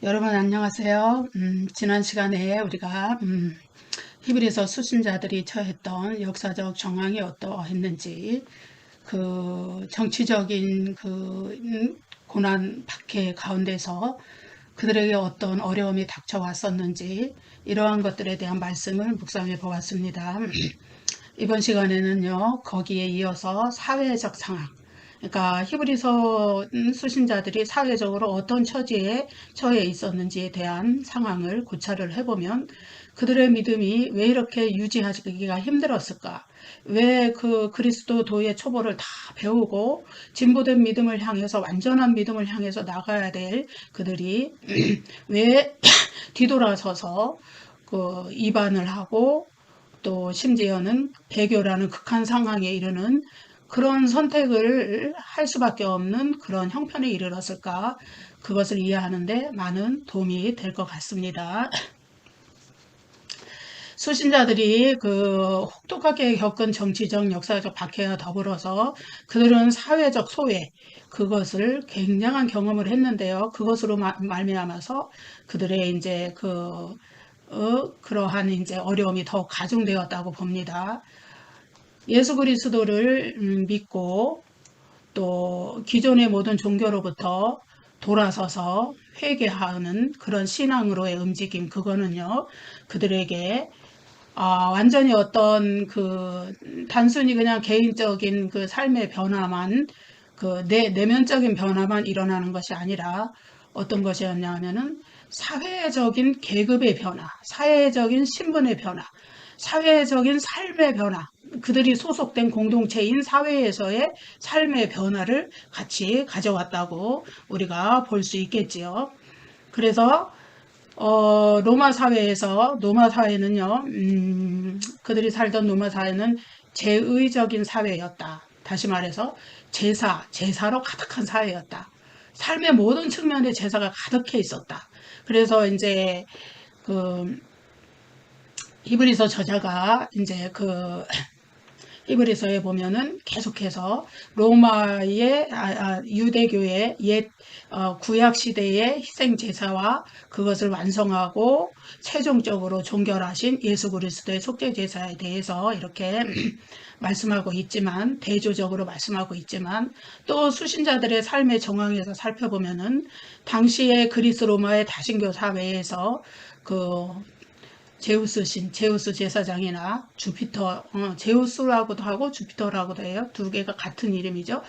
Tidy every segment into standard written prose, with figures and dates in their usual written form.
여러분 안녕하세요. 지난 시간에 우리가 히브리서 수신자들이 처했던 역사적 정황이 어떠했는지, 그 정치적인 고난 박해 가운데서 그들에게 어떤 어려움이 닥쳐왔었는지, 이러한 것들에 대한 말씀을 묵상해 보았습니다. 이번 시간에는요, 거기에 이어서 사회적 상황, 그러니까 히브리서 수신자들이 사회적으로 어떤 처지에 처해 있었는지에 대한 상황을 고찰을 해보면, 그들의 믿음이 왜 이렇게 유지하기가 힘들었을까? 왜 그 그리스도도의 초보를 다 배우고 진보된 믿음을 향해서, 완전한 믿음을 향해서 나가야 될 그들이 왜 뒤돌아서서 이반을 하고, 또 심지어는 배교라는 극한 상황에 이르는 그런 선택을 할 수밖에 없는 그런 형편에 이르렀을까? 그것을 이해하는데 많은 도움이 될 것 같습니다. 수신자들이 혹독하게 겪은 정치적, 역사적 박해와 더불어서 그들은 사회적 소외, 그것을 굉장한 경험을 했는데요. 그것으로 말미암아서 그들의 이제 그러한 이제 어려움이 더 가중되었다고 봅니다. 예수 그리스도를 믿고 또 기존의 모든 종교로부터 돌아서서 회개하는 그런 신앙으로의 움직임, 그거는요, 그들에게 완전히 어떤 단순히 그냥 개인적인 그 삶의 변화만, 내면적인 변화만 일어나는 것이 아니라 어떤 것이었냐 하면은 사회적인 계급의 변화, 사회적인 신분의 변화, 사회적인 삶의 변화, 그들이 소속된 공동체인 사회에서의 삶의 변화를 같이 가져왔다고 우리가 볼 수 있겠지요. 그래서 로마 사회는요, 그들이 살던 로마 사회는 제의적인 사회였다. 다시 말해서 제사로 가득한 사회였다. 삶의 모든 측면에 제사가 가득해 있었다. 그래서 이제 그 히브리서 저자가 이제 히브리서에 보면은 계속해서 로마의 유대교의 옛 구약 시대의 희생 제사와 그것을 완성하고 최종적으로 종결하신 예수 그리스도의 속죄 제사에 대해서 이렇게 말씀하고 있지만, 대조적으로 말씀하고 있지만, 또 수신자들의 삶의 정황에서 살펴보면은 당시의 그리스 로마의 다신교 사회에서 그 제우스 제사장이나 주피터, 제우스라고도 하고 주피터라고도 해요. 두 개가 같은 이름이죠.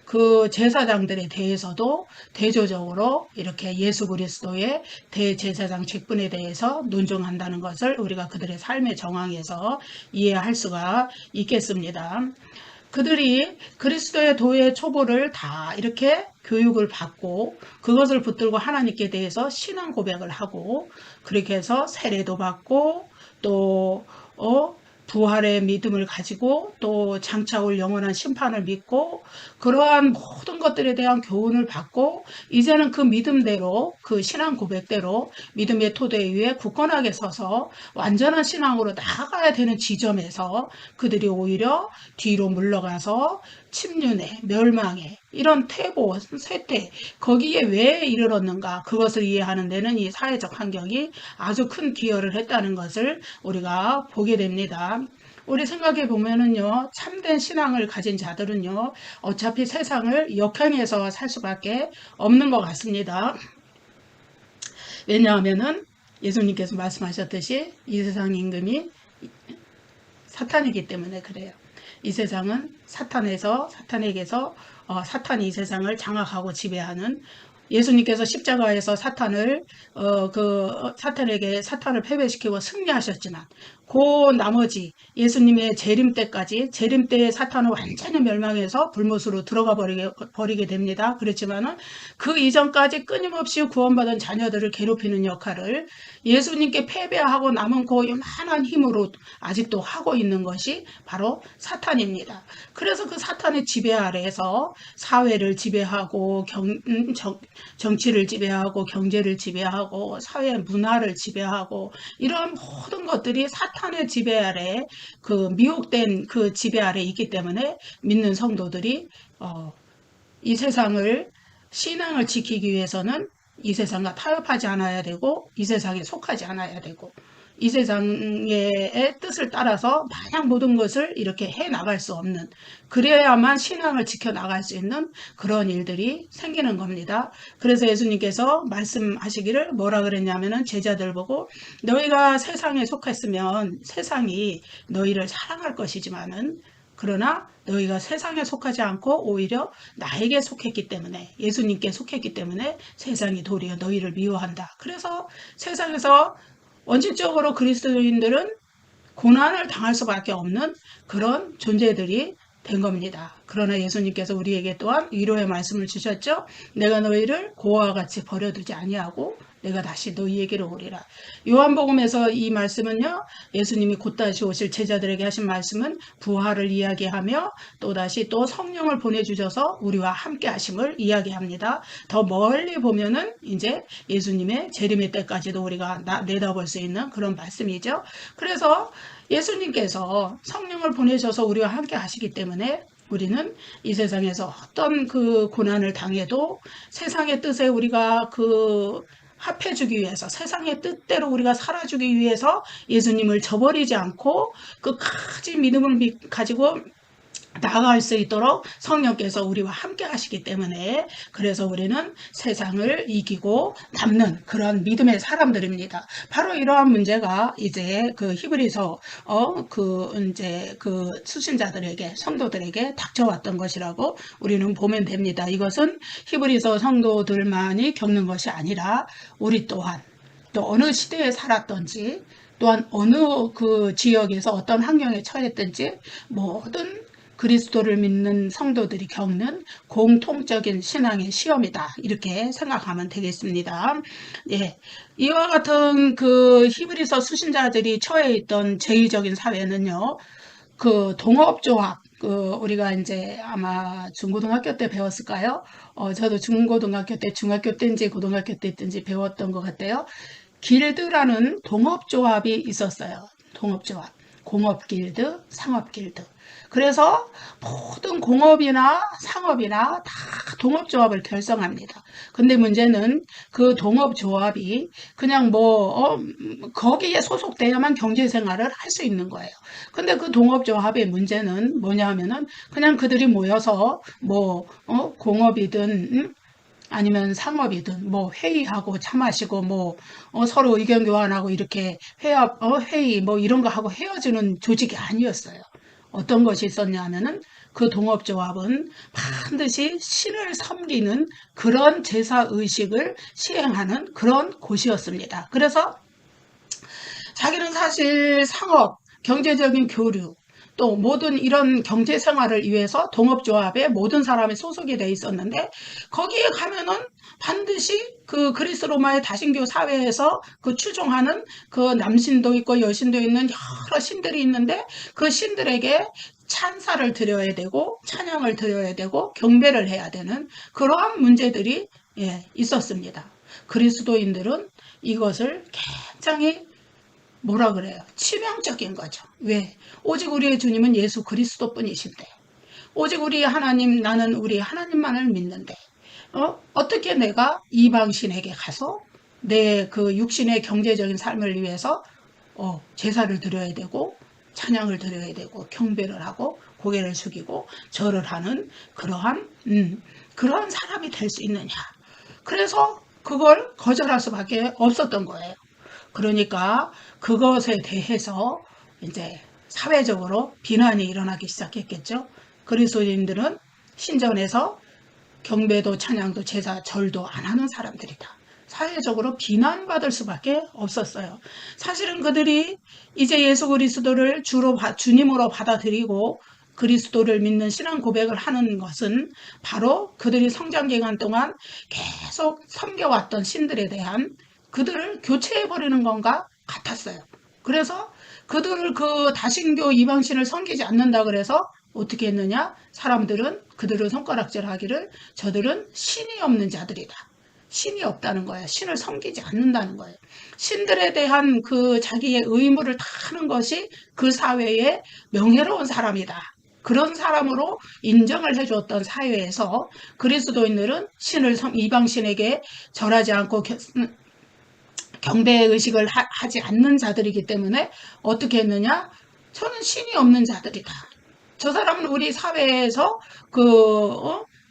그 제사장들에 대해서도 대조적으로 이렇게 예수 그리스도의 대제사장 직분에 대해서 논증한다는 것을 우리가 그들의 삶의 정황에서 이해할 수가 있겠습니다. 그들이 그리스도의 도의 초보를 다 이렇게 교육을 받고 그것을 붙들고 하나님께 대해서 신앙 고백을 하고, 그렇게 해서 세례도 받고 또 부활의 믿음을 가지고 또 장차 올 영원한 심판을 믿고 그러한 모든 것들에 대한 교훈을 받고, 이제는 그 믿음대로, 그 신앙 고백대로 믿음의 토대 위에 굳건하게 서서 완전한 신앙으로 나아가야 되는 지점에서 그들이 오히려 뒤로 물러가서 침륜에, 멸망에, 이런 퇴보, 쇠퇴, 거기에 왜 이르렀는가, 그것을 이해하는 데는 이 사회적 환경이 아주 큰 기여를 했다는 것을 우리가 보게 됩니다. 우리 생각해 보면은요, 참된 신앙을 가진 자들은요, 어차피 세상을 역행해서 살 수밖에 없는 것 같습니다. 왜냐하면은 예수님께서 말씀하셨듯이 이 세상 임금이 사탄이기 때문에 그래요. 이 세상은 사탄에게서 사탄이 이 세상을 장악하고 지배하는, 예수님께서 십자가에서 사탄을 사탄을 패배시키고 승리하셨지만, 그 나머지 예수님의 재림 때의 사탄은 완전히 멸망해서 불못으로 들어가 버리게 됩니다. 그렇지만은 그 이전까지 끊임없이 구원받은 자녀들을 괴롭히는 역할을 예수님께 패배하고 남은 그 요만한 힘으로 아직도 하고 있는 것이 바로 사탄입니다. 그래서 그 사탄의 지배 아래에서 사회를 지배하고 정치를 지배하고 경제를 지배하고 사회 문화를 지배하고, 이런 모든 것들이 사탄의 지배 아래, 미혹된 그 지배 아래 있기 때문에 믿는 성도들이 이 세상을, 신앙을 지키기 위해서는 이 세상과 타협하지 않아야 되고 이 세상에 속하지 않아야 되고 이 세상의 뜻을 따라서 마냥 모든 것을 이렇게 해 나갈 수 없는, 그래야만 신앙을 지켜 나갈 수 있는 그런 일들이 생기는 겁니다. 그래서 예수님께서 말씀하시기를 뭐라 그랬냐면은 제자들 보고 너희가 세상에 속했으면 세상이 너희를 사랑할 것이지만은 그러나 너희가 세상에 속하지 않고 오히려 나에게 속했기 때문에, 예수님께 속했기 때문에 세상이 도리어 너희를 미워한다. 그래서 세상에서 원칙적으로 그리스도인들은 고난을 당할 수밖에 없는 그런 존재들이 된 겁니다. 그러나 예수님께서 우리에게 또한 위로의 말씀을 주셨죠. 내가 너희를 고아와 같이 버려두지 아니하고 내가 다시 너희에게로 오리라. 요한복음에서 이 말씀은요, 예수님이 곧 다시 오실 제자들에게 하신 말씀은 부활을 이야기하며 또다시 또 성령을 보내주셔서 우리와 함께 하심을 이야기합니다. 더 멀리 보면은 이제 예수님의 재림의 때까지도 우리가 내다볼 수 있는 그런 말씀이죠. 그래서 예수님께서 성령을 보내셔서 우리와 함께 하시기 때문에 우리는 이 세상에서 어떤 그 고난을 당해도 세상의 뜻에 우리가 합해주기 위해서, 세상의 뜻대로 우리가 살아주기 위해서 예수님을 저버리지 않고 끝까지 믿음을 가지고 나아갈 수 있도록 성령께서 우리와 함께 하시기 때문에, 그래서 우리는 세상을 이기고 남는 그런 믿음의 사람들입니다. 바로 이러한 문제가 이제 히브리서 이제 수신자들에게, 성도들에게 닥쳐왔던 것이라고 우리는 보면 됩니다. 이것은 히브리서 성도들만이 겪는 것이 아니라 우리 또한 또 어느 시대에 살았던지, 또한 어느 지역에서 어떤 환경에 처했든지 모든 그리스도를 믿는 성도들이 겪는 공통적인 신앙의 시험이다, 이렇게 생각하면 되겠습니다. 예, 이와 같은 히브리서 수신자들이 처해 있던 제의적인 사회는요, 동업조합, 우리가 이제 아마 중고등학교 때 배웠을까요? 저도 중고등학교 때, 중학교 때인지 고등학교 때인지 배웠던 것 같아요. 길드라는 동업조합이 있었어요. 동업조합. 공업길드, 상업길드. 그래서 모든 공업이나 상업이나 다 동업조합을 결성합니다. 근데 문제는 그 동업조합이 그냥 거기에 소속돼야만 경제생활을 할 수 있는 거예요. 근데 그 동업조합의 문제는 뭐냐 하면은 그냥 그들이 모여서 공업이든 아니면 상업이든 회의하고 차 마시고 서로 의견 교환하고 이렇게 회의 이런 거 하고 헤어지는 조직이 아니었어요. 어떤 것이 있었냐면은 그 동업조합은 반드시 신을 섬기는 그런 제사의식을 시행하는 그런 곳이었습니다. 그래서 자기는 사실 상업, 경제적인 교류, 또 모든 이런 경제 생활을 위해서 동업조합에 모든 사람이 소속이 돼 있었는데, 거기에 가면은 반드시 그리스 로마의 다신교 사회에서 추종하는 남신도 있고 여신도 있는 여러 신들이 있는데, 그 신들에게 찬사를 드려야 되고 찬양을 드려야 되고 경배를 해야 되는 그러한 문제들이 있었습니다. 그리스도인들은 이것을 굉장히 뭐라 그래요? 치명적인 거죠. 왜? 오직 우리의 주님은 예수 그리스도 뿐이신데, 오직 우리 하나님, 나는 우리 하나님만을 믿는데, 어떻게 내가 이방신에게 가서 내 육신의 경제적인 삶을 위해서 제사를 드려야 되고 찬양을 드려야 되고 경배를 하고 고개를 숙이고 절을 하는 그러한 사람이 될 수 있느냐. 그래서 그걸 거절할 수밖에 없었던 거예요. 그러니까 그것에 대해서 이제 사회적으로 비난이 일어나기 시작했겠죠. 그리스도인들은 신전에서 경배도 찬양도 제사 절도 안 하는 사람들이다. 사회적으로 비난받을 수밖에 없었어요. 사실은 그들이 이제 예수 그리스도를 주님으로 받아들이고 그리스도를 믿는 신앙 고백을 하는 것은 바로 그들이 성장 기간 동안 계속 섬겨왔던 신들에 대한 그들을 교체해버리는 건가 같았어요. 그래서 그들을 다신교 이방신을 섬기지 않는다 그래서 어떻게 했느냐? 사람들은 그들을 손가락질하기를 저들은 신이 없는 자들이다. 신이 없다는 거예요. 신을 섬기지 않는다는 거예요. 신들에 대한 자기의 의무를 다 하는 것이 그 사회의 명예로운 사람이다. 그런 사람으로 인정을 해주었던 사회에서 그리스도인들은 신을 이방신에게 절하지 않고 경배의식을 하지 않는 자들이기 때문에 어떻게 했느냐? 저는 신이 없는 자들이다. 저 사람은 우리 사회에서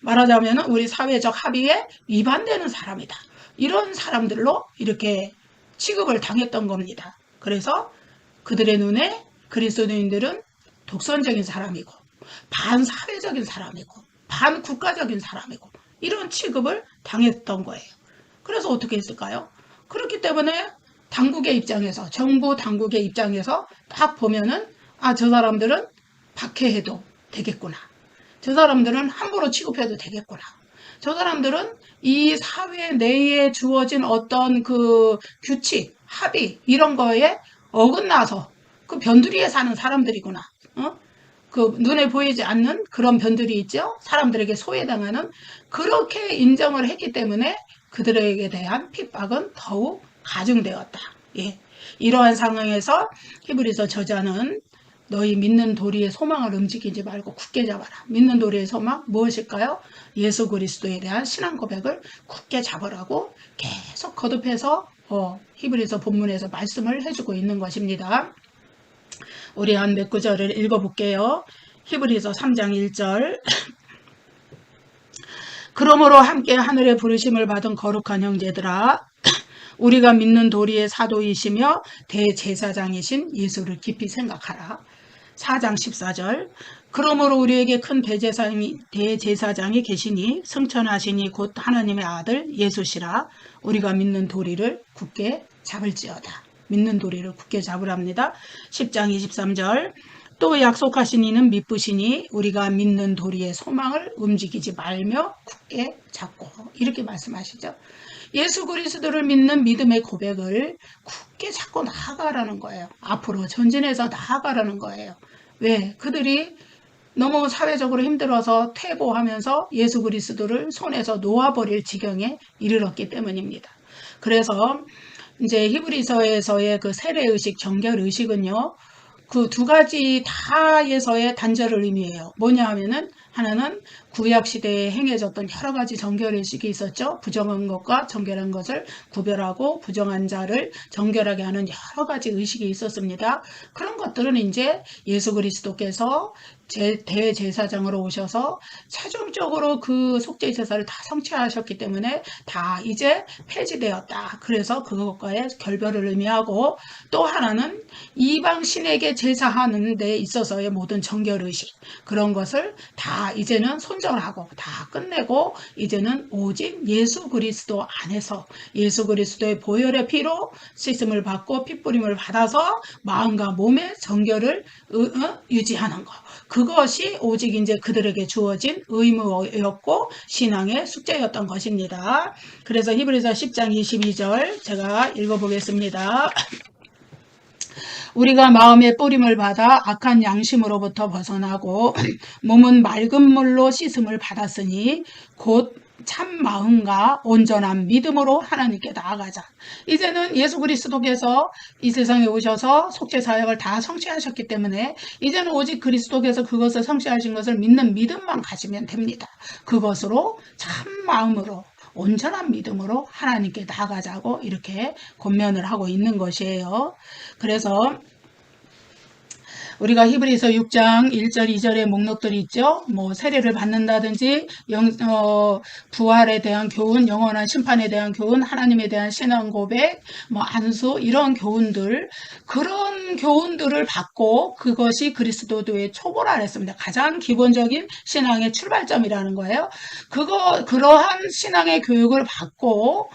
말하자면 우리 사회적 합의에 위반되는 사람이다. 이런 사람들로 이렇게 취급을 당했던 겁니다. 그래서 그들의 눈에 그리스도인들은 독선적인 사람이고 반사회적인 사람이고 반국가적인 사람이고 이런 취급을 당했던 거예요. 그래서 어떻게 했을까요? 그렇기 때문에 당국의 입장에서 정부 당국의 입장에서 딱 보면은 저 사람들은 박해해도 되겠구나. 저 사람들은 함부로 취급해도 되겠구나. 저 사람들은 이 사회 내에 주어진 어떤 그 규칙, 합의 이런 거에 어긋나서 그 변두리에 사는 사람들이구나. 그 눈에 보이지 않는 그런 변들이 있죠. 사람들에게 소외당하는 그렇게 인정을 했기 때문에 그들에게 대한 핍박은 더욱 가중되었다. 예. 이러한 상황에서 히브리서 저자는 너희 믿는 도리의 소망을 움직이지 말고 굳게 잡아라. 믿는 도리의 소망 무엇일까요? 예수 그리스도에 대한 신앙 고백을 굳게 잡으라고 계속 거듭해서 히브리서 본문에서 말씀을 해주고 있는 것입니다. 우리 한 몇 구절을 읽어볼게요. 히브리서 3장 1절 그러므로 함께 하늘의 부르심을 받은 거룩한 형제들아 우리가 믿는 도리의 사도이시며 대제사장이신 예수를 깊이 생각하라. 4장 14절 그러므로 우리에게 큰 대제사장이 계시니 승천하시니 곧 하나님의 아들 예수시라. 우리가 믿는 도리를 굳게 잡을지어다. 믿는 도리를 굳게 잡으랍니다. 10장 23절 또 약속하신 이는 믿으시니 우리가 믿는 도리의 소망을 움직이지 말며 굳게 잡고 이렇게 말씀하시죠. 예수 그리스도를 믿는 믿음의 고백을 굳게 잡고 나아가라는 거예요. 앞으로 전진해서 나아가라는 거예요. 왜? 그들이 너무 사회적으로 힘들어서 퇴보하면서 예수 그리스도를 손에서 놓아버릴 지경에 이르렀기 때문입니다. 그래서 이제 히브리서에서의 그 세례의식, 정결의식은요. 그 두 가지 다에서의 단절을 의미해요. 뭐냐 하면은 하나는 구약시대에 행해졌던 여러 가지 정결의식이 있었죠. 부정한 것과 정결한 것을 구별하고 부정한 자를 정결하게 하는 여러 가지 의식이 있었습니다. 그런 것들은 이제 예수 그리스도께서 대제사장으로 오셔서 최종적으로 그 속죄 제사를 다 성취하셨기 때문에 다 이제 폐지되었다. 그래서 그것과의 결별을 의미하고 또 하나는 이방 신에게 제사하는 데 있어서의 모든 정결의식 그런 것을 다 이제는 손절하고 다 끝내고 이제는 오직 예수 그리스도 안에서 예수 그리스도의 보혈의 피로 씻음을 받고 핏부림을 받아서 마음과 몸의 정결을 유지하는 것. 그것이 오직 이제 그들에게 주어진 의무였고 신앙의 숙제였던 것입니다. 그래서 히브리서 10장 22절 제가 읽어보겠습니다. 우리가 마음의 뿌림을 받아 악한 양심으로부터 벗어나고 몸은 맑은 물로 씻음을 받았으니 곧 참 마음과 온전한 믿음으로 하나님께 나아가자. 이제는 예수 그리스도께서 이 세상에 오셔서 속죄 사역을 다 성취하셨기 때문에 이제는 오직 그리스도께서 그것을 성취하신 것을 믿는 믿음만 가지면 됩니다. 그것으로 참 마음으로 온전한 믿음으로 하나님께 나아가자고 이렇게 권면을 하고 있는 것이에요. 그래서 우리가 히브리서 6장 1절 2절의 목록들이 있죠. 뭐 세례를 받는다든지 부활에 대한 교훈, 영원한 심판에 대한 교훈, 하나님에 대한 신앙 고백, 뭐 안수 이런 교훈들 그런 교훈들을 받고 그것이 그리스도도의 초보라 했습니다. 가장 기본적인 신앙의 출발점이라는 거예요. 그러한 신앙의 교육을 받고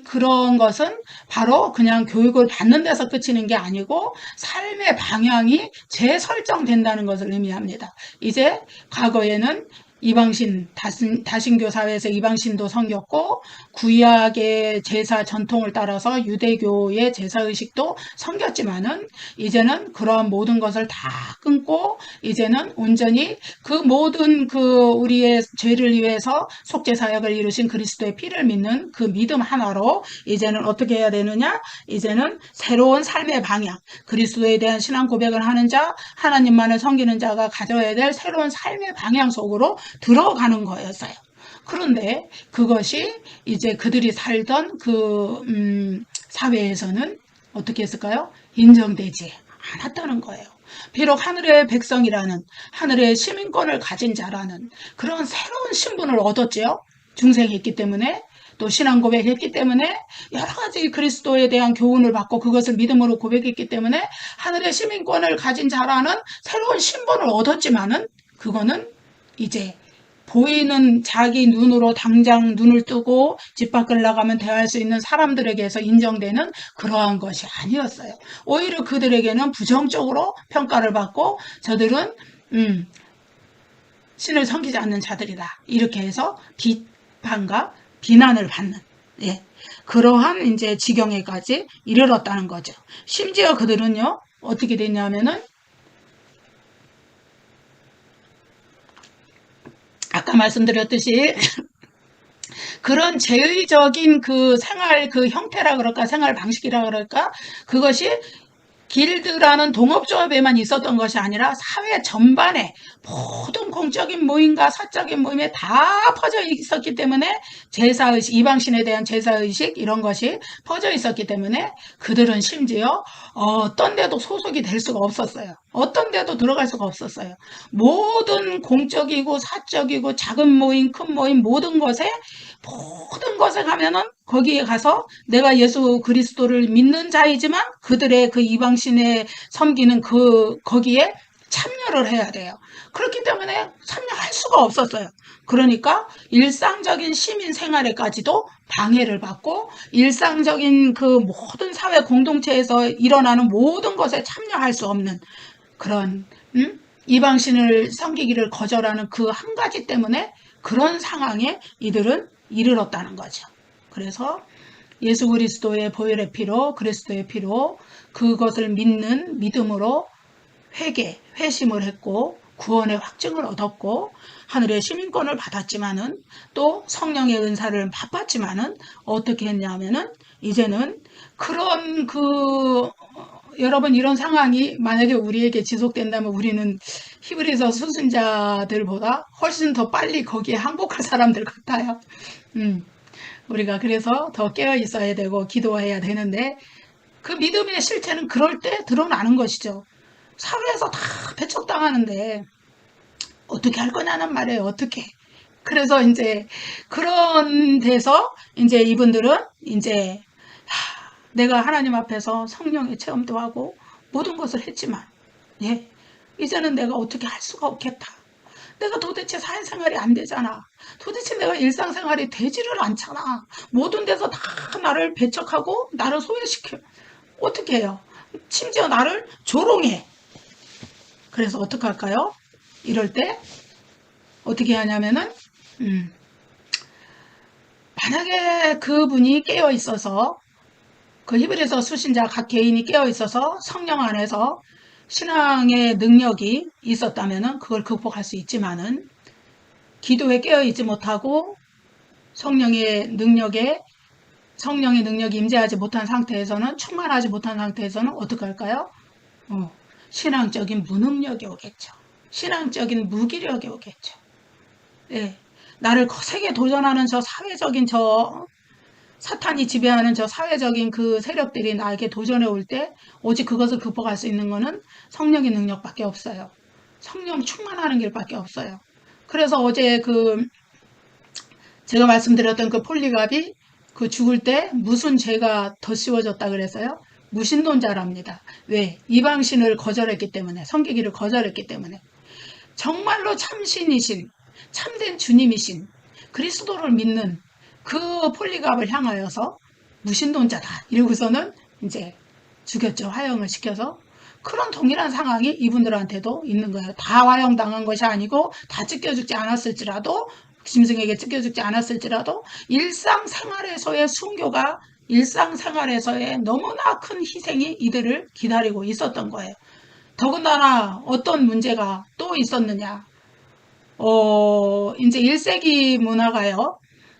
그런 것은 바로 그냥 교육을 받는 데서 그치는 게 아니고 삶의 방향이 재설정된다는 것을 의미합니다. 이제 과거에는 이방신 다신교 사회에서 이방신도 섬겼고 구약의 제사 전통을 따라서 유대교의 제사 의식도 섬겼지만은 이제는 그러한 모든 것을 다 끊고 이제는 온전히 그 모든 우리의 죄를 위해서 속죄 사역을 이루신 그리스도의 피를 믿는 그 믿음 하나로 이제는 어떻게 해야 되느냐? 이제는 새로운 삶의 방향, 그리스도에 대한 신앙 고백을 하는 자, 하나님만을 섬기는 자가 가져야 될 새로운 삶의 방향 속으로 들어가는 거였어요. 그런데 그것이 이제 그들이 살던 사회에서는 어떻게 했을까요? 인정되지 않았다는 거예요. 비록 하늘의 백성이라는, 하늘의 시민권을 가진 자라는 그런 새로운 신분을 얻었지요. 중생했기 때문에, 또 신앙 고백했기 때문에, 여러 가지 그리스도에 대한 교훈을 받고 그것을 믿음으로 고백했기 때문에 하늘의 시민권을 가진 자라는 새로운 신분을 얻었지만은 그거는 이제 보이는 자기 눈으로 당장 눈을 뜨고 집 밖을 나가면 대할 수 있는 사람들에게서 인정되는 그러한 것이 아니었어요. 오히려 그들에게는 부정적으로 평가를 받고 저들은 신을 섬기지 않는 자들이다. 이렇게 해서 비판과 비난을 받는, 예, 그러한 이제 지경에까지 이르렀다는 거죠. 심지어 그들은요, 어떻게 됐냐면은 아까 말씀드렸듯이 그런 제의적인 그 생활 그 형태라 그럴까, 생활 방식이라 그럴까, 그것이 길드라는 동업조합에만 있었던 것이 아니라 사회 전반에 모든 공적인 모임과 사적인 모임에 다 퍼져 있었기 때문에 제사의식, 이방신에 대한 제사의식 이런 것이 퍼져 있었기 때문에 그들은 심지어 어떤 데도 소속이 될 수가 없었어요. 어떤 데도 들어갈 수가 없었어요. 모든 공적이고 사적이고 작은 모임, 큰 모임 모든 것에 가면은 거기에 가서 내가 예수 그리스도를 믿는 자이지만 그들의 그 이방신에 섬기는 거기에 참여를 해야 돼요. 그렇기 때문에 참여할 수가 없었어요. 그러니까 일상적인 시민 생활에까지도 방해를 받고 일상적인 그 모든 사회 공동체에서 일어나는 모든 것에 참여할 수 없는 그런 이방신을 섬기기를 거절하는 그 한 가지 때문에 그런 상황에 이들은 이르렀다는 거죠. 그래서 예수 그리스도의 보혈의 피로, 그리스도의 피로 그것을 믿는 믿음으로 회심을 했고 구원의 확증을 얻었고 하늘의 시민권을 받았지만은 또 성령의 은사를 맛봤지만은 어떻게 했냐면은 이제는 그런 여러분 이런 상황이 만약에 우리에게 지속된다면 우리는 히브리서 수순자들보다 훨씬 더 빨리 거기에 항복할 사람들 같아요. 우리가 그래서 더 깨어 있어야 되고 기도해야 되는데 그 믿음의 실체는 그럴 때 드러나는 것이죠. 사회에서 다 배척당하는데 어떻게 할 거냐는 말이에요. 어떻게. 그래서 이제 그런 데서 이제 이분들은 이제 내가 하나님 앞에서 성령의 체험도 하고 모든 것을 했지만 예, 이제는 내가 어떻게 할 수가 없겠다. 내가 도대체 사회생활이 안 되잖아. 도대체 내가 일상생활이 되지를 않잖아. 모든 데서 다 나를 배척하고 나를 소외시켜. 어떻게 해요? 심지어 나를 조롱해. 그래서 어떻게 할까요? 이럴 때 어떻게 하냐면은 만약에 그분이 깨어 있어서 그 히브리서 수신자 각 개인이 깨어 있어서 성령 안에서 신앙의 능력이 있었다면은 그걸 극복할 수 있지만은 기도에 깨어 있지 못하고 성령의 능력이 임재하지 못한 상태에서는 충만하지 못한 상태에서는 어떻게 할까요? 신앙적인 무능력이 오겠죠. 신앙적인 무기력이 오겠죠. 예. 나를 거세게 도전하는 저 사회적인 사탄이 지배하는 저 사회적인 그 세력들이 나에게 도전해 올 때 오직 그것을 극복할 수 있는 것은 성령의 능력밖에 없어요. 성령 충만하는 길밖에 없어요. 그래서 어제 제가 말씀드렸던 그 폴리갑이 죽을 때 무슨 죄가 더 씌워졌다 그래서요? 무신론자랍니다. 왜? 이방신을 거절했기 때문에, 섬기기를 거절했기 때문에. 정말로 참신이신, 참된 주님이신 그리스도를 믿는 그 폴리갑을 향하여서 무신론자다. 이러고서는 이제 죽였죠. 화형을 시켜서. 그런 동일한 상황이 이분들한테도 있는 거예요. 다 화형당한 것이 아니고 다 찢겨 죽지 않았을지라도 짐승에게 찢겨 죽지 않았을지라도 일상생활에서의 순교가 일상생활에서의 너무나 큰 희생이 이들을 기다리고 있었던 거예요. 더군다나 어떤 문제가 또 있었느냐. 이제 1세기 문화가요.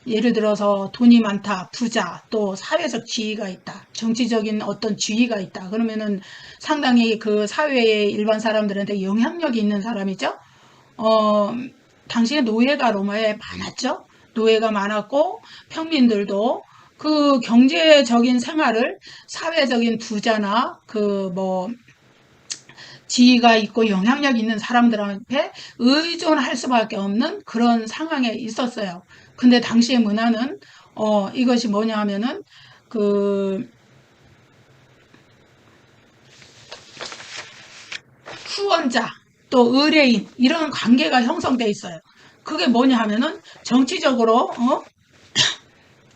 예를 들어서 돈이 많다, 부자, 또 사회적 지위가 있다, 정치적인 어떤 지위가 있다. 그러면은 상당히 그 사회의 일반 사람들한테 영향력이 있는 사람이죠. 어, 당시에 노예가 로마에 많았죠. 노예가 많았고 평민들도 그 경제적인 생활을 사회적인 부자나 그 뭐 지위가 있고 영향력 있는 사람들한테 의존할 수밖에 없는 그런 상황에 있었어요. 근데 당시의 문화는 이것이 뭐냐 하면은 그 후원자 또 의뢰인 이런 관계가 형성돼 있어요. 그게 뭐냐 하면은 정치적으로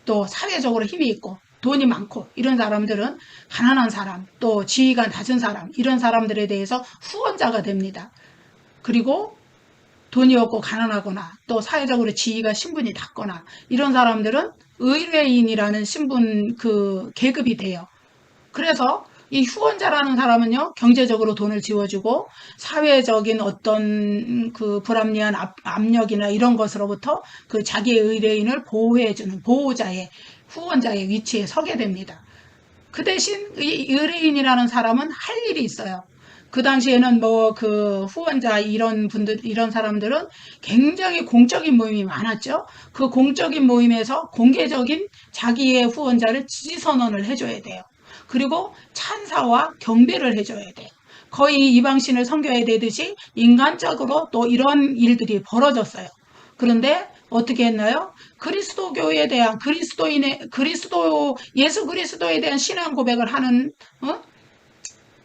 또 사회적으로 힘이 있고 돈이 많고 이런 사람들은 가난한 사람 또 지위가 낮은 사람 이런 사람들에 대해서 후원자가 됩니다. 그리고 돈이 없고 가난하거나 또 사회적으로 지위가 신분이 낮거나 이런 사람들은 의뢰인이라는 신분 그 계급이 돼요. 그래서 이 후원자라는 사람은요, 경제적으로 돈을 지워주고, 사회적인 어떤 그 불합리한 압력이나 이런 것으로부터 그 자기의 의뢰인을 보호해주는 보호자의, 후원자의 위치에 서게 됩니다. 그 대신 이 의뢰인이라는 사람은 할 일이 있어요. 그 당시에는 뭐 그 후원자 이런 분들, 이런 사람들은 굉장히 공적인 모임이 많았죠. 그 공적인 모임에서 공개적인 자기의 후원자를 지지선언을 해줘야 돼요. 그리고 찬사와 경배를 해줘야 돼요. 거의 이방신을 섬겨야 되듯이 인간적으로 또 이런 일들이 벌어졌어요. 그런데 어떻게 했나요? 그리스도교에 대한 예수 그리스도에 대한 신앙 고백을 하는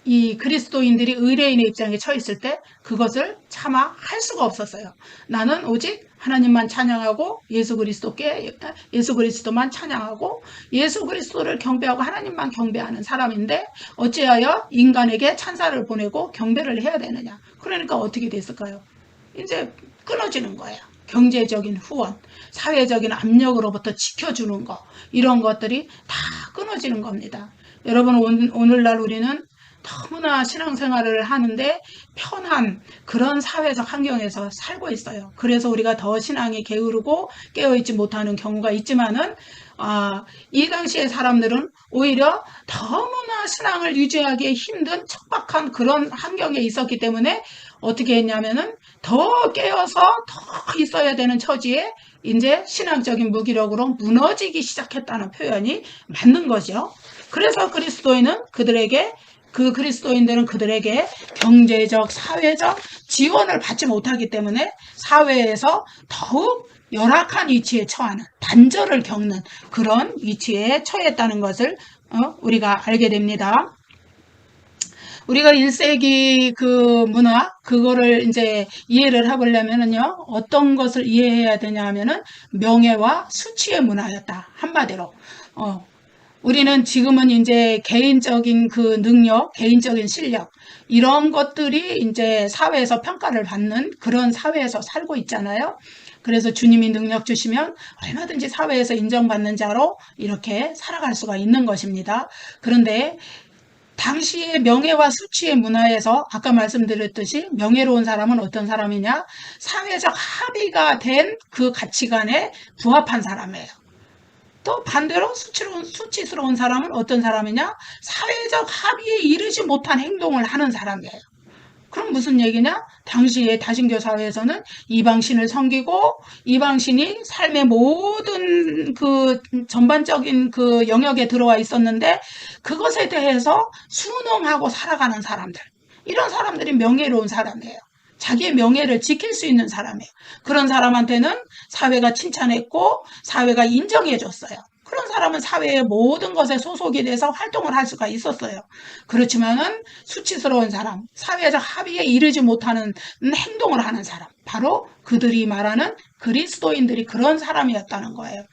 이 그리스도인들이 의뢰인의 입장에 처했을 때 그것을 차마 할 수가 없었어요. 나는 오직 하나님만 찬양하고 예수 그리스도만 찬양하고 예수 그리스도를 경배하고 하나님만 경배하는 사람인데 어찌하여 인간에게 찬사를 보내고 경배를 해야 되느냐. 그러니까 어떻게 됐을까요? 이제 끊어지는 거예요. 경제적인 후원, 사회적인 압력으로부터 지켜주는 거 이런 것들이 다 끊어지는 겁니다. 여러분 오늘날 우리는 너무나 신앙생활을 하는데 편한 그런 사회적 환경에서 살고 있어요. 그래서 우리가 더 신앙이 게으르고 깨어있지 못하는 경우가 있지만은 이 당시의 사람들은 오히려 너무나 신앙을 유지하기 힘든 척박한 그런 환경에 있었기 때문에 어떻게 했냐면은 더 깨어서 더 있어야 되는 처지에 이제 신앙적인 무기력으로 무너지기 시작했다는 표현이 맞는 거죠. 그래서 그리스도인들은 그들에게 경제적, 사회적 지원을 받지 못하기 때문에 사회에서 더욱 열악한 위치에 처하는, 단절을 겪는 그런 위치에 처했다는 것을 우리가 알게 됩니다. 우리가 1세기 그 문화, 그거를 이제 이해를 해보려면은요, 어떤 것을 이해해야 되냐 하면은 명예와 수치의 문화였다. 한마디로. 우리는 지금은 이제 개인적인 그 능력, 개인적인 실력, 이런 것들이 이제 사회에서 평가를 받는 그런 사회에서 살고 있잖아요. 그래서 주님이 능력 주시면 얼마든지 사회에서 인정받는 자로 이렇게 살아갈 수가 있는 것입니다. 그런데 당시의 명예와 수치의 문화에서 아까 말씀드렸듯이 명예로운 사람은 어떤 사람이냐? 사회적 합의가 된 그 가치관에 부합한 사람이에요. 또 반대로 수치스러운 사람은 어떤 사람이냐? 사회적 합의에 이르지 못한 행동을 하는 사람이에요. 그럼 무슨 얘기냐? 당시의 다신교 사회에서는 이방신을 섬기고 이방신이 삶의 모든 그 전반적인 그 영역에 들어와 있었는데 그것에 대해서 순응하고 살아가는 사람들. 이런 사람들이 명예로운 사람이에요. 자기의 명예를 지킬 수 있는 사람이에요. 그런 사람한테는 사회가 칭찬했고 사회가 인정해줬어요. 그런 사람은 사회의 모든 것에 소속이 돼서 활동을 할 수가 있었어요. 그렇지만은 수치스러운 사람, 사회적 합의에 이르지 못하는 행동을 하는 사람, 바로 그들이 말하는 그리스도인들이 그런 사람이었다는 거예요.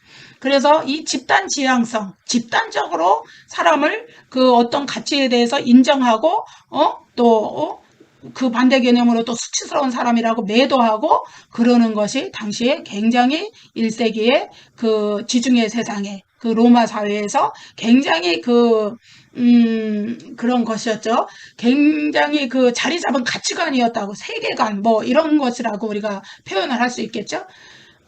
그래서 이 집단 지향성, 집단적으로 사람을 그 어떤 가치에 대해서 인정하고, 그 반대 개념으로 또 수치스러운 사람이라고 매도하고 그러는 것이 당시에 굉장히 1세기의 그 지중해 세상에 그 로마 사회에서 굉장히 그런 것이었죠. 굉장히 그 자리 잡은 가치관이었다고, 세계관, 뭐 이런 것이라고 우리가 표현을 할 수 있겠죠.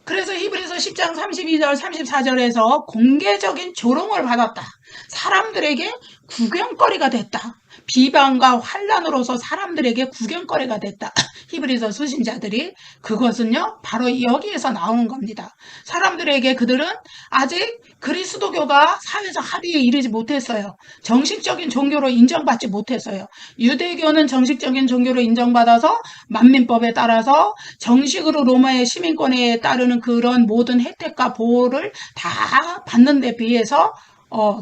그래서 히브리서 10장 32절 34절에서 공개적인 조롱을 받았다. 사람들에게 구경거리가 됐다. 비방과 환란으로서 사람들에게 구경거리가 됐다. 히브리서 수신자들이, 그것은요 바로 여기에서 나오는 겁니다. 사람들에게 그들은 아직 그리스도교가 사회적 합의에 이르지 못했어요. 정식적인 종교로 인정받지 못했어요. 유대교는 정식적인 종교로 인정받아서 만민법에 따라서 정식으로 로마의 시민권에 따르는 그런 모든 혜택과 보호를 다 받는 데 비해서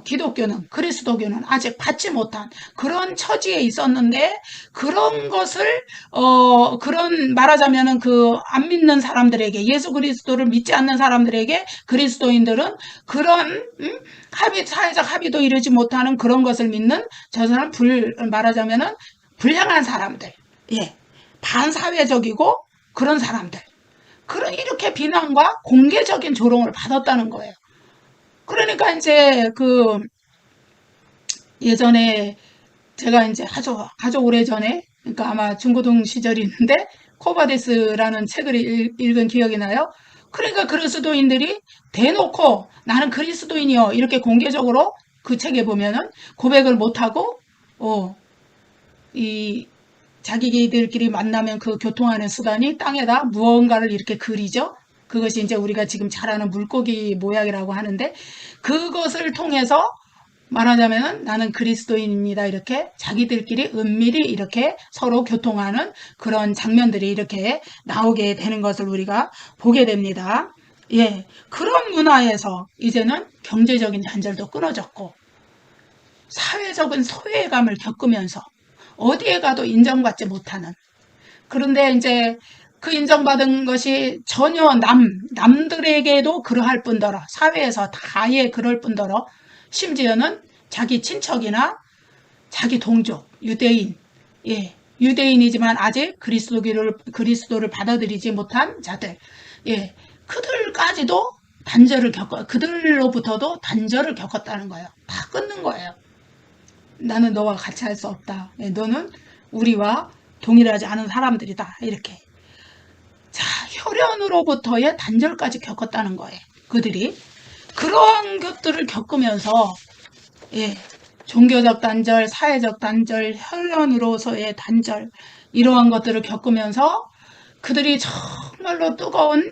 기독교는, 그리스도교는 아직 받지 못한 그런 처지에 있었는데, 그런 것을 그런 말하자면은 그 안 믿는 사람들에게, 예수 그리스도를 믿지 않는 사람들에게 그리스도인들은 그런 사회적 합의도 이르지 못하는 그런 것을 믿는, 저 사람 말하자면은 불량한 사람들, 예, 반사회적이고 그런 사람들, 그런 이렇게 비난과 공개적인 조롱을 받았다는 거예요. 그러니까 이제 그 예전에 제가 이제 아주 오래전에, 그러니까 아마 중고등 시절이 있는데 코바데스라는 책을 읽은 기억이 나요. 그러니까 그리스도인들이 대놓고 나는 그리스도인이요 이렇게 공개적으로 그 책에 보면은 고백을 못하고 이 자기들끼리 만나면 그 교통하는 수단이 땅에다 무언가를 이렇게 그리죠. 그것이 이제 우리가 지금 잘 아는 물고기 모양이라고 하는데, 그것을 통해서 말하자면 나는 그리스도인입니다 이렇게 자기들끼리 은밀히 이렇게 서로 교통하는 그런 장면들이 이렇게 나오게 되는 것을 우리가 보게 됩니다. 예, 그런 문화에서 이제는 경제적인 단절도 끊어졌고 사회적인 소외감을 겪으면서 어디에 가도 인정받지 못하는, 그런데 이제 그 인정받은 것이 전혀 남들에게도 그러할 뿐더러, 사회에서 다 아예 그럴 뿐더러, 심지어는 자기 친척이나 자기 동족, 유대인, 예, 유대인이지만 아직 그리스도를 받아들이지 못한 자들, 예, 그들로부터도 단절을 겪었다는 거예요. 다 끊는 거예요. 나는 너와 같이 할 수 없다. 예, 너는 우리와 동일하지 않은 사람들이다. 이렇게. 자, 혈연으로부터의 단절까지 겪었다는 거예요. 그들이. 그런 것들을 겪으면서, 예, 종교적 단절, 사회적 단절, 혈연으로서의 단절, 이러한 것들을 겪으면서 그들이 정말로 뜨거운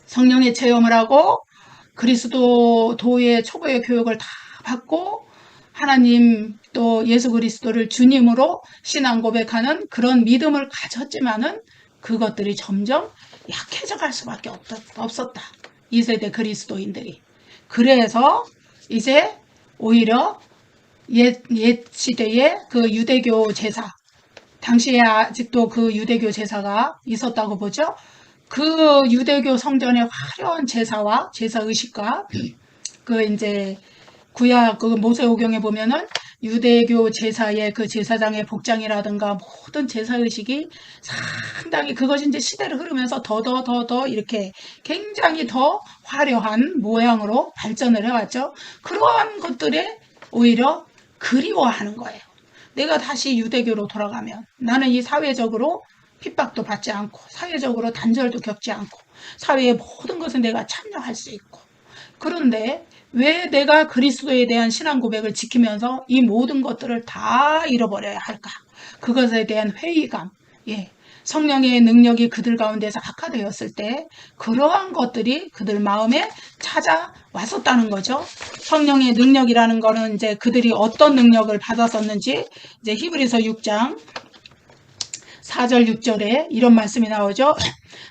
성령의 체험을 하고 그리스도도의 초보의 교육을 다 받고 하나님 또 예수 그리스도를 주님으로 신앙 고백하는 그런 믿음을 가졌지만은 그것들이 점점 약해져 갈 수밖에 없었다. 2세대 그리스도인들이. 그래서 이제 오히려 옛 시대의 그 유대교 제사, 당시에 아직도 그 유대교 제사가 있었다고 보죠. 그 유대교 성전의 화려한 제사와 제사 의식과 그 이제 구약 그 모세오경에 보면은 유대교 제사의 그 제사장의 복장이라든가 모든 제사 의식이 상당히, 그것이 이제 시대를 흐르면서 더 이렇게 굉장히 더 화려한 모양으로 발전을 해왔죠. 그러한 것들에 오히려 그리워하는 거예요. 내가 다시 유대교로 돌아가면 나는 이 사회적으로 핍박도 받지 않고 사회적으로 단절도 겪지 않고 사회의 모든 것을 내가 참여할 수 있고, 그런데 왜 내가 그리스도에 대한 신앙 고백을 지키면서 이 모든 것들을 다 잃어버려야 할까? 그것에 대한 회의감, 예, 성령의 능력이 그들 가운데서 악화되었을 때 그러한 것들이 그들 마음에 찾아왔었다는 거죠. 성령의 능력이라는 거는 이제 그들이 어떤 능력을 받았었는지 이제 히브리서 6장 4절 6절에 이런 말씀이 나오죠.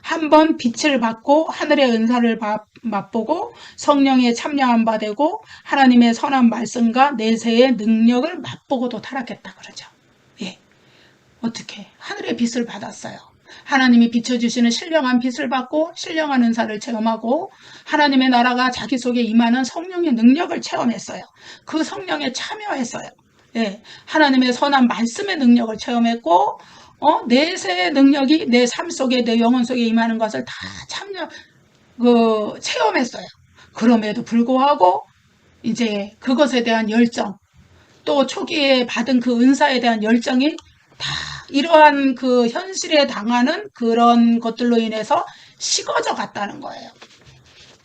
한번 빛을 받고 하늘의 은사를 맛보고 성령의 참여한 바 되고 하나님의 선한 말씀과 내세의 능력을 맛보고도 타락했다 그러죠. 예, 어떻게 하늘의 빛을 받았어요. 하나님이 비춰주시는 신령한 빛을 받고 신령한 은사를 체험하고 하나님의 나라가 자기 속에 임하는 성령의 능력을 체험했어요. 그 성령에 참여했어요. 예, 하나님의 선한 말씀의 능력을 체험했고 내세의 능력이 내 삶 속에 내 영혼 속에 임하는 것을 다 체험했어요. 그럼에도 불구하고 이제 그것에 대한 열정, 또 초기에 받은 그 은사에 대한 열정이 다 이러한 그 현실에 당하는 그런 것들로 인해서 식어져 갔다는 거예요.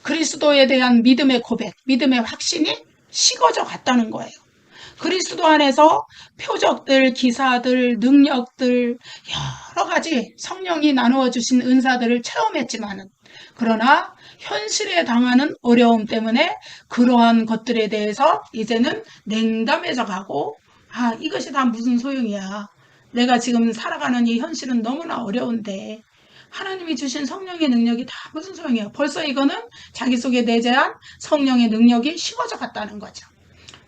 그리스도에 대한 믿음의 고백, 믿음의 확신이 식어져 갔다는 거예요. 그리스도 안에서 표적들, 기사들, 능력들, 여러 가지 성령이 나누어 주신 은사들을 체험했지만은, 그러나 현실에 당하는 어려움 때문에 그러한 것들에 대해서 이제는 냉담해져 가고, 이것이 다 무슨 소용이야. 내가 지금 살아가는 이 현실은 너무나 어려운데 하나님이 주신 성령의 능력이 다 무슨 소용이야. 벌써 이거는 자기 속에 내재한 성령의 능력이 식어져 갔다는 거죠.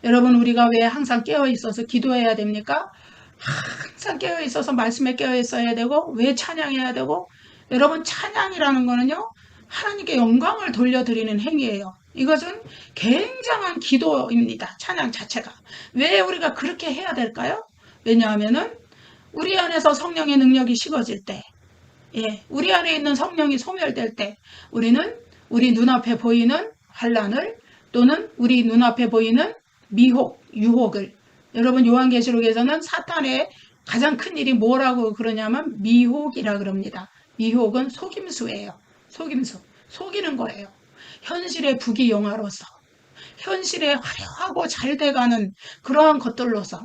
여러분, 우리가 왜 항상 깨어 있어서 기도해야 됩니까? 항상 깨어 있어서 말씀에 깨어 있어야 되고, 왜 찬양해야 되고, 여러분, 찬양이라는 거는요, 하나님께 영광을 돌려드리는 행위예요. 이것은 굉장한 기도입니다. 찬양 자체가. 왜 우리가 그렇게 해야 될까요? 왜냐하면은 우리 안에서 성령의 능력이 식어질 때, 우리 안에 있는 성령이 소멸될 때, 우리는 우리 눈앞에 보이는 환난을, 또는 우리 눈앞에 보이는 미혹, 유혹을, 여러분 요한계시록에서는 사탄의 가장 큰 일이 뭐라고 그러냐면 미혹이라 그럽니다. 미혹은 속임수예요. 속임수. 속이는 거예요. 현실의 부귀영화로서, 현실에 화려하고 잘 돼가는 그러한 것들로서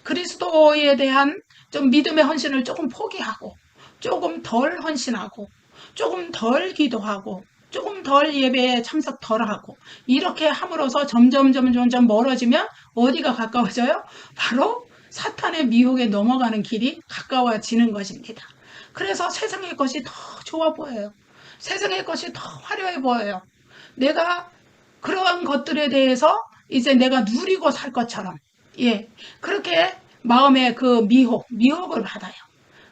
그리스도에 대한 좀 믿음의 헌신을 조금 포기하고, 조금 덜 헌신하고, 조금 덜 기도하고, 조금 덜 예배에 참석 덜 하고, 이렇게 함으로써 점점 멀어지면 어디가 가까워져요? 바로 사탄의 미혹에 넘어가는 길이 가까워지는 것입니다. 그래서 세상의 것이 더 좋아 보여요. 세상의 것이 더 화려해 보여요. 내가 그러한 것들에 대해서 이제 내가 누리고 살 것처럼, 그렇게 마음의 그 미혹을 받아요.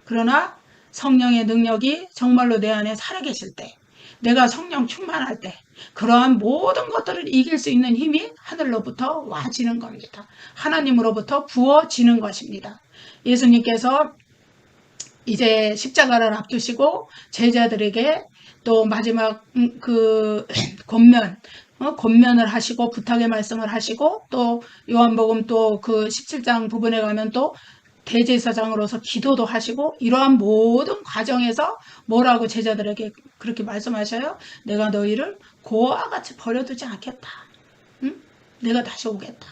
그러나 성령의 능력이 정말로 내 안에 살아계실 때, 내가 성령 충만할 때, 그러한 모든 것들을 이길 수 있는 힘이 하늘로부터 와지는 겁니다. 하나님으로부터 부어지는 것입니다. 예수님께서 이제 십자가를 앞두시고 제자들에게 또 마지막 그 권면을 하시고 부탁의 말씀을 하시고, 또 요한복음 또 그 17장 부분에 가면 또 대제사장으로서 기도도 하시고, 이러한 모든 과정에서 뭐라고 제자들에게 그렇게 말씀하셔요? 내가 너희를 고아와 같이 버려두지 않겠다. 응? 내가 다시 오겠다.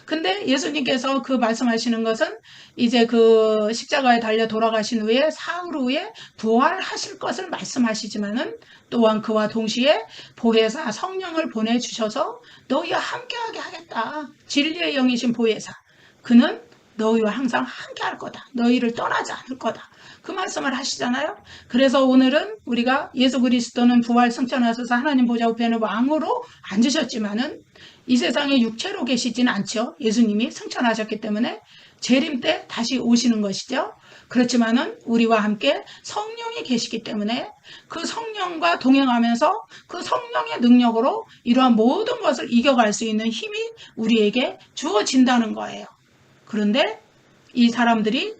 근데 예수님께서 그 말씀하시는 것은 이제 그 십자가에 달려 돌아가신 후에 사흘 후에 부활하실 것을 말씀하시지만은, 또한 그와 동시에 보혜사 성령을 보내주셔서 너희와 함께하게 하겠다. 진리의 영이신 보혜사, 그는 너희와 항상 함께할 거다. 너희를 떠나지 않을 거다. 그 말씀을 하시잖아요. 그래서 오늘은 우리가 예수 그리스도는 부활 승천하셔서 하나님 보좌 우편의 왕으로 앉으셨지만은 이 세상에 육체로 계시지는 않죠. 예수님이 승천하셨기 때문에 재림 때 다시 오시는 것이죠. 그렇지만은 우리와 함께 성령이 계시기 때문에 그 성령과 동행하면서 그 성령의 능력으로 이러한 모든 것을 이겨갈 수 있는 힘이 우리에게 주어진다는 거예요. 그런데 이 사람들이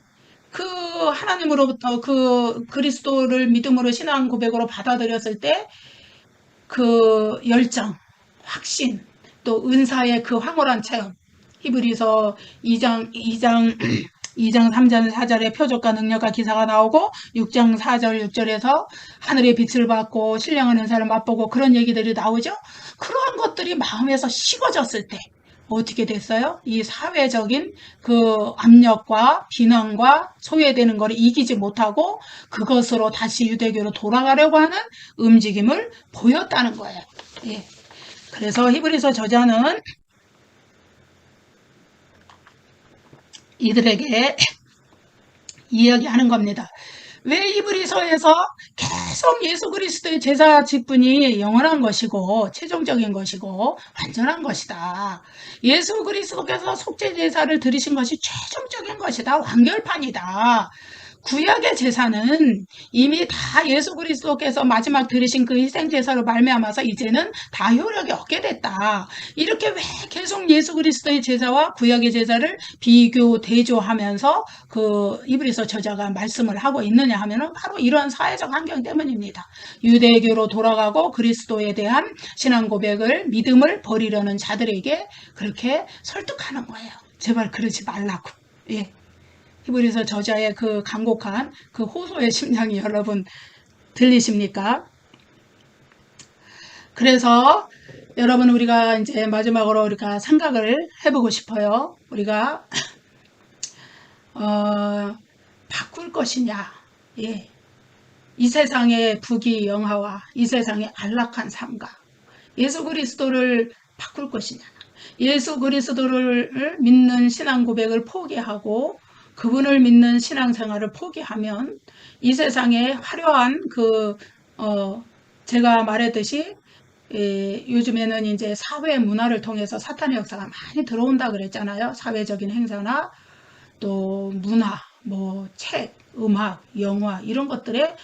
그 하나님으로부터 그 그리스도를 믿음으로 신앙 고백으로 받아들였을 때 그 열정, 확신, 또 은사의 그 황홀한 체험, 히브리서 2장 3절 4절에 표적과 능력과 기사가 나오고, 6장 4절 6절에서 하늘의 빛을 받고 신령한 은사를 맛보고, 그런 얘기들이 나오죠. 그러한 것들이 마음에서 식어졌을 때 어떻게 됐어요? 이 사회적인 그 압력과 비난과 소외되는 것을 이기지 못하고 그것으로 다시 유대교로 돌아가려고 하는 움직임을 보였다는 거예요. 그래서 히브리서 저자는 이들에게 이야기하는 겁니다. 왜 히브리서에서 계속 예수 그리스도의 제사 직분이 영원한 것이고 최종적인 것이고 완전한 것이다. 예수 그리스도께서 속죄 제사를 드리신 것이 최종적인 것이다. 완결판이다. 구약의 제사는 이미 다 예수 그리스도께서 마지막 들으신 그 희생 제사로 말미암아서 이제는 다 효력이 없게 됐다. 이렇게 왜 계속 예수 그리스도의 제사와 구약의 제사를 비교 대조하면서 그 이브리서 저자가 말씀을 하고 있느냐 하면은 바로 이런 사회적 환경 때문입니다. 유대교로 돌아가고 그리스도에 대한 신앙 고백을 믿음을 버리려는 자들에게 그렇게 설득하는 거예요. 제발 그러지 말라고. 예. 히브리서 저자의 그 간곡한 그 호소의 심장이 여러분 들리십니까? 그래서 여러분 우리가 이제 마지막으로 우리가 생각을 해보고 싶어요. 우리가 바꿀 것이냐? 예. 이 세상의 부귀영화와 이 세상의 안락한 삶과 예수 그리스도를 바꿀 것이냐? 예수 그리스도를 믿는 신앙 고백을 포기하고 그분을 믿는 신앙생활을 포기하면 이 세상에 화려한 제가 말했듯이 요즘에는 이제 사회 문화를 통해서 사탄의 역사가 많이 들어온다 그랬잖아요. 사회적인 행사나 또 문화, 뭐 책, 음악, 영화 이런 것들에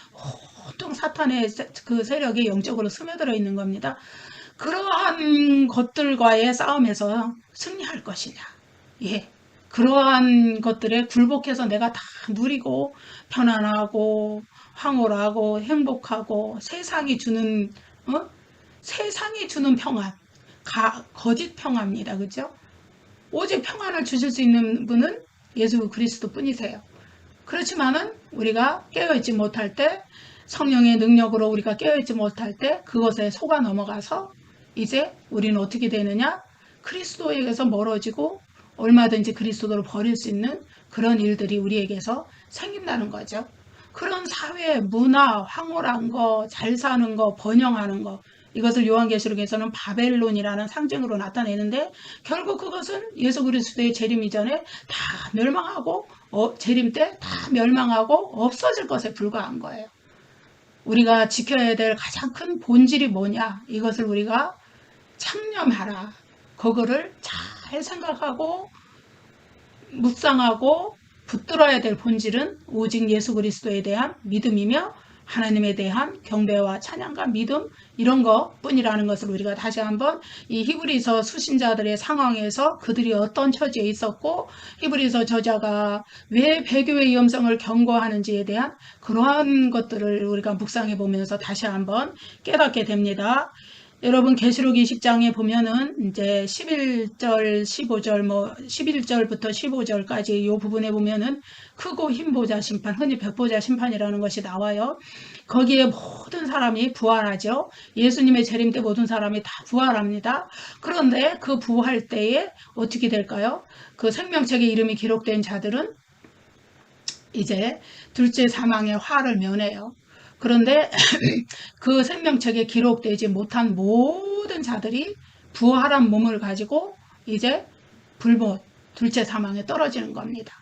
온통 사탄의 그 세력이 영적으로 스며들어 있는 겁니다. 그러한 것들과의 싸움에서 승리할 것이냐. 예. 그러한 것들에 굴복해서 내가 다 누리고 편안하고 황홀하고 행복하고 세상이 주는 평안, 거짓 평안입니다. 그죠? 오직 평안을 주실 수 있는 분은 예수 그리스도 뿐이세요. 그렇지만은 우리가 깨어있지 못할 때 성령의 능력으로 우리가 깨어있지 못할 때 그것에 속아 넘어가서 이제 우리는 어떻게 되느냐? 그리스도에게서 멀어지고 얼마든지 그리스도를 버릴 수 있는 그런 일들이 우리에게서 생긴다는 거죠. 그런 사회, 문화, 황홀한 거, 잘 사는 거, 번영하는 거 이것을 요한계시록에서는 바벨론이라는 상징으로 나타내는데 결국 그것은 예수 그리스도의 재림 이전에 다 멸망하고 재림 때 다 멸망하고 없어질 것에 불과한 거예요. 우리가 지켜야 될 가장 큰 본질이 뭐냐? 이것을 우리가 창념하라. 그거를 잘 생각하고 묵상하고 붙들어야 될 본질은 오직 예수 그리스도에 대한 믿음이며 하나님에 대한 경배와 찬양과 믿음 이런 것뿐이라는 것을 우리가 다시 한번 이 히브리서 수신자들의 상황에서 그들이 어떤 처지에 있었고 히브리서 저자가 왜 배교의 위험성을 경고하는지에 대한 그러한 것들을 우리가 묵상해 보면서 다시 한번 깨닫게 됩니다. 여러분 계시록 20장에 보면은 이제 11절, 15절 11절부터 15절까지 이 부분에 보면은 크고 흰 보좌 심판, 흔히 백보좌 심판이라는 것이 나와요. 거기에 모든 사람이 부활하죠. 예수님의 재림 때 모든 사람이 다 부활합니다. 그런데 그 부활 때에 어떻게 될까요? 그 생명책에 이름이 기록된 자들은 이제 둘째 사망의 화를 면해요. 그런데 그 생명책에 기록되지 못한 모든 자들이 부활한 몸을 가지고 이제 불못, 둘째 사망에 떨어지는 겁니다.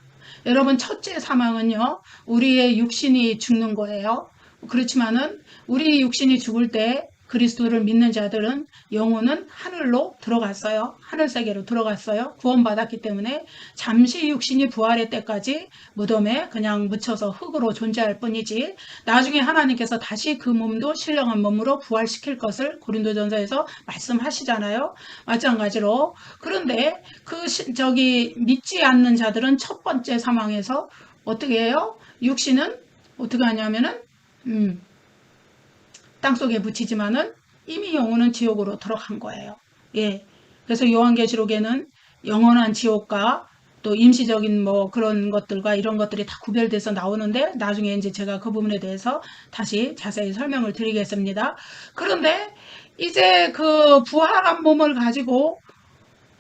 여러분 첫째 사망은요. 우리의 육신이 죽는 거예요. 그렇지만은 우리 육신이 죽을 때 그리스도를 믿는 자들은 영혼은 하늘로 들어갔어요. 하늘세계로 들어갔어요. 구원받았기 때문에 잠시 육신이 부활의 때까지 무덤에 그냥 묻혀서 흙으로 존재할 뿐이지 나중에 하나님께서 다시 그 몸도 신령한 몸으로 부활시킬 것을 고린도전서에서 말씀하시잖아요. 마찬가지로 그런데 믿지 않는 자들은 첫 번째 사망에서 어떻게 해요? 육신은 어떻게 하냐면은 땅속에 묻히지만은 이미 영혼은 지옥으로 들어간 거예요. 예. 그래서 요한계시록에는 영원한 지옥과 또 임시적인 뭐 그런 것들과 이런 것들이 다 구별돼서 나오는데 나중에 이제 제가 그 부분에 대해서 다시 자세히 설명을 드리겠습니다. 그런데 이제 그 부활한 몸을 가지고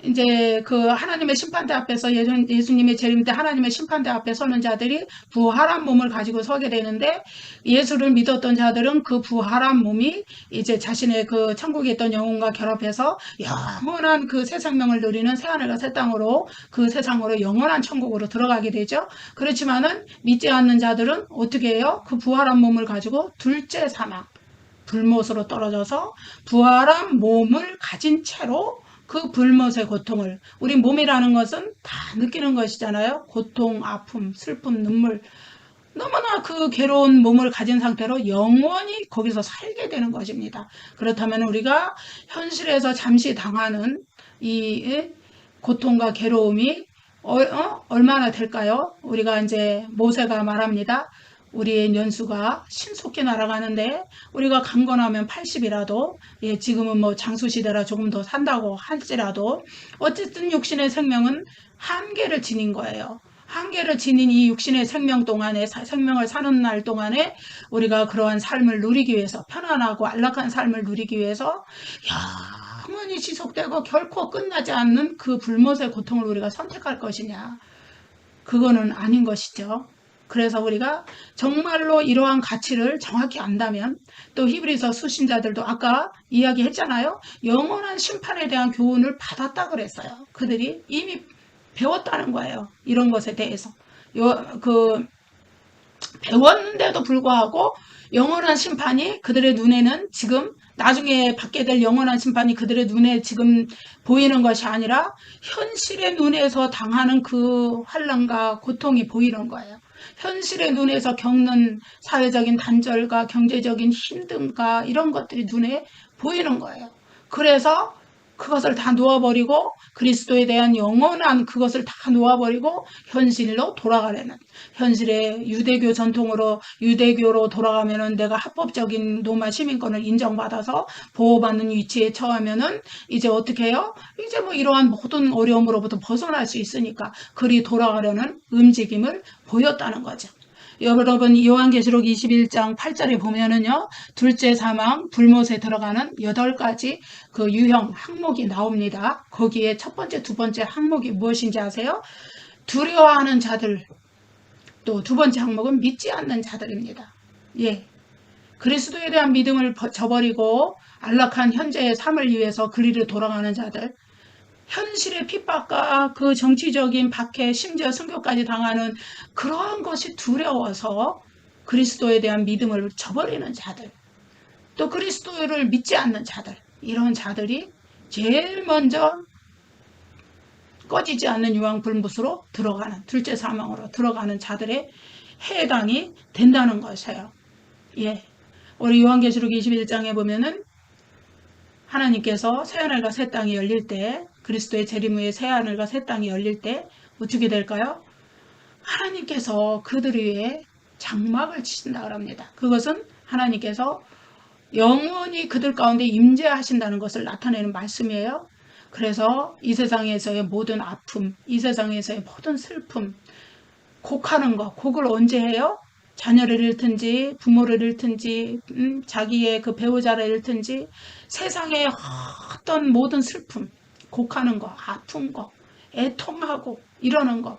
이제 그 하나님의 심판대 앞에서 예수님의 재림 때 하나님의 심판대 앞에 서는 자들이 부활한 몸을 가지고 서게 되는데 예수를 믿었던 자들은 그 부활한 몸이 이제 자신의 그 천국에 있던 영혼과 결합해서 영원한 그 새 생명을 누리는 새하늘과 새 땅으로 그 세상으로 영원한 천국으로 들어가게 되죠. 그렇지만은 믿지 않는 자들은 어떻게 해요? 그 부활한 몸을 가지고 둘째 사망, 불못으로 떨어져서 부활한 몸을 가진 채로 그 불못의 고통을 우리 몸이라는 것은 다 느끼는 것이잖아요. 고통, 아픔, 슬픔, 눈물 너무나 그 괴로운 몸을 가진 상태로 영원히 거기서 살게 되는 것입니다. 그렇다면 우리가 현실에서 잠시 당하는 이 고통과 괴로움이 얼마나 될까요? 우리가 이제 모세가 말합니다. 우리의 연수가 신속히 날아가는데 우리가 강건하면 80이라도 지금은 뭐 장수시대라 조금 더 산다고 할지라도 어쨌든 육신의 생명은 한계를 지닌 거예요. 한계를 지닌 이 육신의 생명 동안에 생명을 사는 날 동안에 우리가 그러한 삶을 누리기 위해서 편안하고 안락한 삶을 누리기 위해서 영원히 지속되고 결코 끝나지 않는 그 불못의 고통을 우리가 선택할 것이냐? 그거는 아닌 것이죠. 그래서 우리가 정말로 이러한 가치를 정확히 안다면 또 히브리서 수신자들도 아까 이야기했잖아요. 영원한 심판에 대한 교훈을 받았다 그랬어요. 그들이 이미 배웠다는 거예요. 이런 것에 대해서. 배웠는데도 불구하고 영원한 심판이 그들의 눈에는 지금 나중에 받게 될 영원한 심판이 그들의 눈에 지금 보이는 것이 아니라 현실의 눈에서 당하는 그 환난과 고통이 보이는 거예요. 현실의 눈에서 겪는 사회적인 단절과 경제적인 힘듦과 이런 것들이 눈에 보이는 거예요. 그래서 그것을 다 놓아버리고 그리스도에 대한 영원한 그것을 다 놓아버리고 현실로 돌아가려는, 현실의 유대교 전통으로 유대교로 돌아가면은 내가 합법적인 로마 시민권을 인정받아서 보호받는 위치에 처하면은 이제 어떻게 해요? 이제 뭐 이러한 모든 어려움으로부터 벗어날 수 있으니까 그리 돌아가려는 움직임을 보였다는 거죠. 여러분 요한계시록 21장 8절에 보면은요. 둘째 사망 불못에 들어가는 8가지 그 유형 항목이 나옵니다. 거기에 첫 번째, 두 번째 항목이 무엇인지 아세요? 두려워하는 자들, 또 두 번째 항목은 믿지 않는 자들입니다. 예. 그리스도에 대한 믿음을 저버리고 안락한 현재의 삶을 위해서 그리로 돌아가는 자들, 현실의 핍박과 그 정치적인 박해, 심지어 순교까지 당하는 그러한 것이 두려워서 그리스도에 대한 믿음을 저버리는 자들, 또 그리스도를 믿지 않는 자들, 이런 자들이 제일 먼저 꺼지지 않는 유황불못으로 들어가는, 둘째 사망으로 들어가는 자들의 해당이 된다는 것이에요. 예. 우리 요한계시록 21장에 보면은 하나님께서 새하늘과 새 땅이 열릴 때, 그리스도의 재림 후에 새하늘과 새 땅이 열릴 때 어떻게 될까요? 하나님께서 그들 위에 장막을 치신다 그럽니다. 그것은 하나님께서 영원히 그들 가운데 임재하신다는 것을 나타내는 말씀이에요. 그래서 이 세상에서의 모든 아픔, 이 세상에서의 모든 슬픔, 곡하는 거, 곡을 언제 해요? 자녀를 잃든지 부모를 잃든지 자기의 그 배우자를 잃든지 세상의 어떤 모든 슬픔, 곡하는 거, 아픈 거, 애통하고 이러는 거,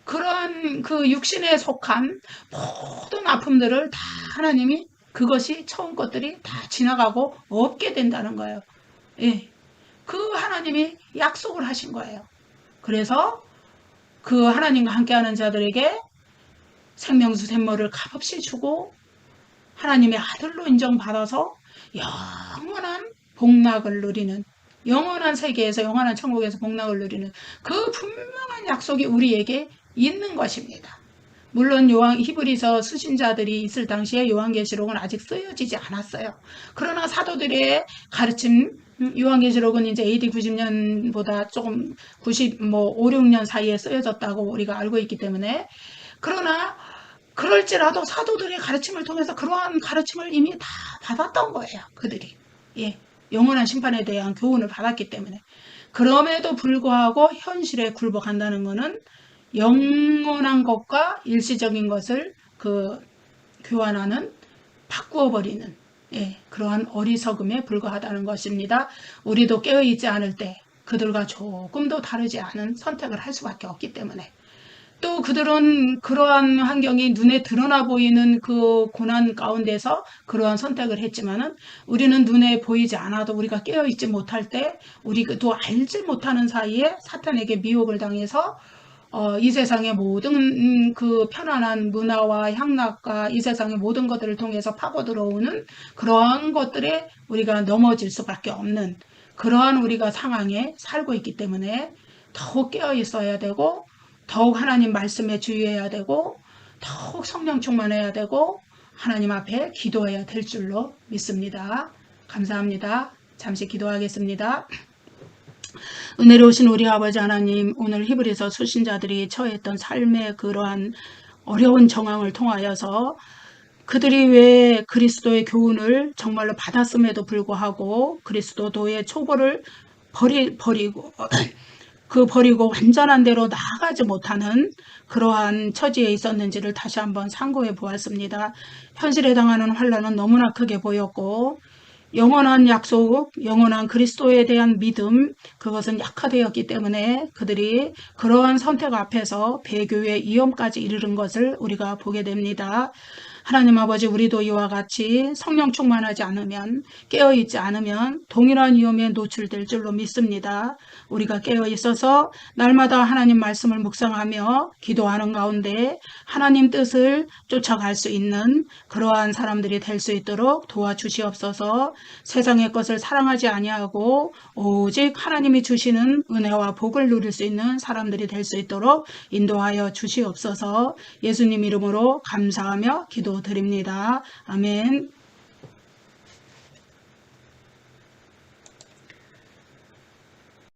그런 그 육신에 속한 모든 아픔들을 다 하나님이 그것이 처음 것들이 다 지나가고 없게 된다는 거예요. 예. 그 하나님이 약속을 하신 거예요. 그래서 그 하나님과 함께하는 자들에게 생명수 샘물을 값없이 주고 하나님의 아들로 인정받아서 영원한 복락을 누리는, 영원한 세계에서 영원한 천국에서 복락을 누리는 그 분명한 약속이 우리에게 있는 것입니다. 물론 히브리서 수신자들이 있을 당시에 요한계시록은 아직 쓰여지지 않았어요. 그러나 사도들의 가르침, 요한계시록은 이제 AD 90년보다 조금 5, 6년 사이에 쓰여졌다고 우리가 알고 있기 때문에, 그러나 그럴지라도 사도들의 가르침을 통해서 그러한 가르침을 이미 다 받았던 거예요. 그들이. 예. 영원한 심판에 대한 교훈을 받았기 때문에. 그럼에도 불구하고 현실에 굴복한다는 것은 영원한 것과 일시적인 것을 교환하는, 바꾸어버리는, 예, 그러한 어리석음에 불과하다는 것입니다. 우리도 깨어있지 않을 때 그들과 조금도 다르지 않은 선택을 할 수밖에 없기 때문에, 또 그들은 그러한 환경이 눈에 드러나 보이는 그 고난 가운데서 그러한 선택을 했지만은 우리는 눈에 보이지 않아도 우리가 깨어있지 못할 때 우리도 알지 못하는 사이에 사탄에게 미혹을 당해서 이 세상의 모든 그 편안한 문화와 향락과 이 세상의 모든 것들을 통해서 파고 들어오는 그러한 것들에 우리가 넘어질 수밖에 없는 그러한 우리가 상황에 살고 있기 때문에 더욱 깨어 있어야 되고 더욱 하나님 말씀에 주의해야 되고 더욱 성령 충만해야 되고 하나님 앞에 기도해야 될 줄로 믿습니다. 감사합니다. 잠시 기도하겠습니다. 은혜로우신 우리 아버지 하나님, 오늘 히브리서 수신자들이 처했던 삶의 그러한 어려운 정황을 통하여서 그들이 왜 그리스도의 교훈을 정말로 받았음에도 불구하고 그리스도의 초보를 버리고 버리고 완전한 대로 나아가지 못하는 그러한 처지에 있었는지를 다시 한번 상고해 보았습니다. 현실에 당하는 환난은 너무나 크게 보였고 영원한 약속, 영원한 그리스도에 대한 믿음, 그것은 약화되었기 때문에 그들이 그러한 선택 앞에서 배교의 위험까지 이르는 것을 우리가 보게 됩니다. 하나님 아버지, 우리도 이와 같이 성령 충만하지 않으면, 깨어있지 않으면 동일한 위험에 노출될 줄로 믿습니다. 우리가 깨어있어서 날마다 하나님 말씀을 묵상하며 기도하는 가운데 하나님 뜻을 쫓아갈 수 있는 그러한 사람들이 될 수 있도록 도와주시옵소서. 세상의 것을 사랑하지 아니하고 오직 하나님이 주시는 은혜와 복을 누릴 수 있는 사람들이 될 수 있도록 인도하여 주시옵소서. 예수님 이름으로 감사하며 기도드립니다. 아멘.